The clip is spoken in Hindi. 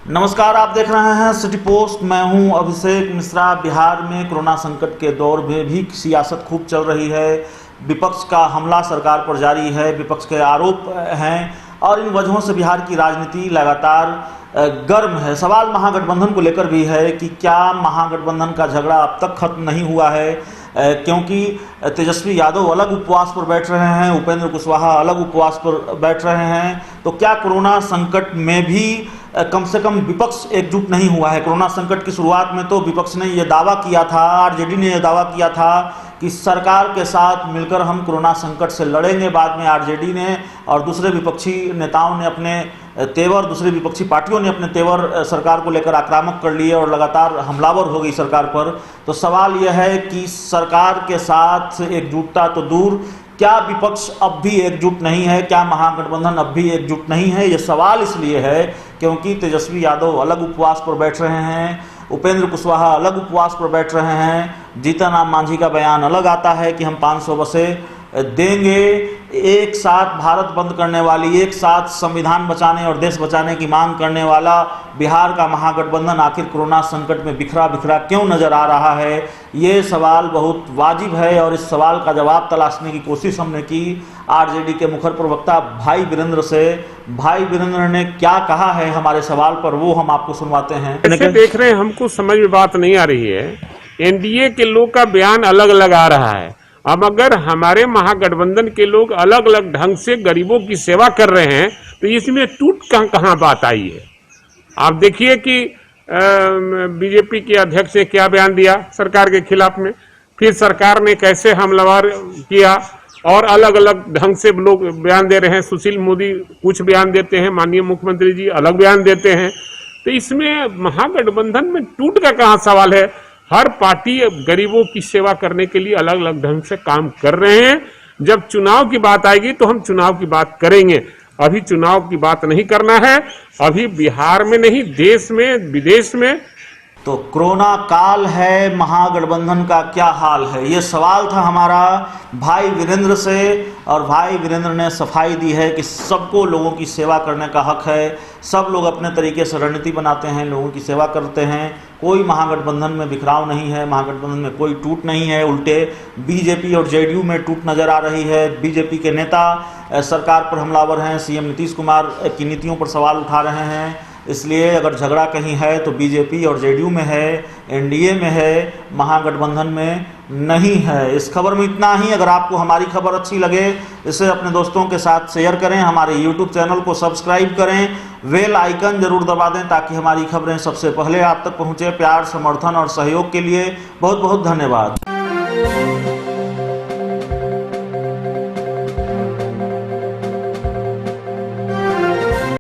नमस्कार, आप देख रहे हैं सिटी पोस्ट। मैं हूं अभिषेक मिश्रा। बिहार में कोरोना संकट के दौर में भी सियासत खूब चल रही है। विपक्ष का हमला सरकार पर जारी है, विपक्ष के आरोप हैं और इन वजहों से बिहार की राजनीति लगातार गर्म है। सवाल महागठबंधन को लेकर भी है कि क्या महागठबंधन का झगड़ा अब तक खत्म नहीं हुआ है, क्योंकि तेजस्वी यादव अलग उपवास पर बैठ रहे हैं, उपेंद्र कुशवाहा अलग उपवास पर बैठ रहे हैं। तो क्या कोरोना संकट में भी कम से कम विपक्ष एकजुट नहीं हुआ है? कोरोना संकट की शुरुआत में तो विपक्ष ने यह दावा किया था, आरजेडी ने यह दावा किया था कि सरकार के साथ मिलकर हम कोरोना संकट से लड़ेंगे। बाद में आरजेडी ने और दूसरे विपक्षी नेताओं ने अपने तेवर, दूसरी विपक्षी पार्टियों ने अपने तेवर सरकार को लेकर आक्रामक कर लिए और लगातार हमलावर हो गई सरकार पर। तो सवाल यह है कि सरकार के साथ एकजुटता तो दूर, क्या विपक्ष अब भी एकजुट नहीं है? क्या महागठबंधन अब भी एकजुट नहीं है? ये सवाल इसलिए है क्योंकि तेजस्वी यादव अलग उपवास पर बैठ रहे हैं, उपेंद्र कुशवाहा अलग उपवास पर बैठ रहे हैं, जीतन राम मांझी का बयान अलग आता है कि हम 500 बसें देंगे। एक साथ भारत बंद करने वाली, एक साथ संविधान बचाने और देश बचाने की मांग करने वाला बिहार का महागठबंधन आखिर कोरोना संकट में बिखरा बिखरा क्यों नजर आ रहा है? ये सवाल बहुत वाजिब है और इस सवाल का जवाब तलाशने की कोशिश हमने की आरजेडी के मुखर प्रवक्ता भाई वीरेंद्र से। भाई वीरेंद्र ने क्या कहा है हमारे सवाल पर, वो हम आपको सुनवाते हैं। ऐसे देख रहे हैं, हमको समझ में बात नहीं आ रही है। एनडीए के लोग का बयान अलग अलग आ रहा है। अब अगर हमारे महागठबंधन के लोग अलग अलग ढंग से गरीबों की सेवा कर रहे हैं तो इसमें टूट कहाँ बात आई है? आप देखिए कि बीजेपी के अध्यक्ष ने क्या बयान दिया सरकार के खिलाफ में, फिर सरकार ने कैसे हमलावर किया और अलग अलग ढंग से लोग बयान दे रहे हैं। सुशील मोदी कुछ बयान देते हैं, माननीय मुख्यमंत्री जी अलग बयान देते हैं। तो इसमें महागठबंधन में टूट का कहाँ सवाल है? हर पार्टी गरीबों की सेवा करने के लिए अलग अलग ढंग से काम कर रहे हैं। जब चुनाव की बात आएगी तो हम चुनाव की बात करेंगे, अभी चुनाव की बात नहीं करना है। अभी बिहार में नहीं, देश में विदेश में तो कोरोना काल है, महागठबंधन का क्या हाल है? ये सवाल था हमारा भाई वीरेंद्र से और भाई वीरेंद्र ने सफाई दी है कि सबको लोगों की सेवा करने का हक है। सब लोग अपने तरीके से रणनीति बनाते हैं, लोगों की सेवा करते हैं। कोई महागठबंधन में बिखराव नहीं है, महागठबंधन में कोई टूट नहीं है। उल्टे बीजेपी और जेडीयू में टूट नजर आ रही है। बीजेपी के नेता सरकार पर हमलावर हैं, सीएम नीतीश कुमार की नीतियों पर सवाल उठा रहे हैं। इसलिए अगर झगड़ा कहीं है तो बीजेपी और जेडीयू में है, एनडीए में है, महागठबंधन में नहीं है। इस खबर में इतना ही। अगर आपको हमारी खबर अच्छी लगे इसे अपने दोस्तों के साथ शेयर करें, हमारे यूट्यूब चैनल को सब्सक्राइब करें, बेल आइकन जरूर दबा दें ताकि हमारी खबरें सबसे पहले आप तक पहुंचे। प्यार, समर्थन और सहयोग के लिए बहुत बहुत धन्यवाद।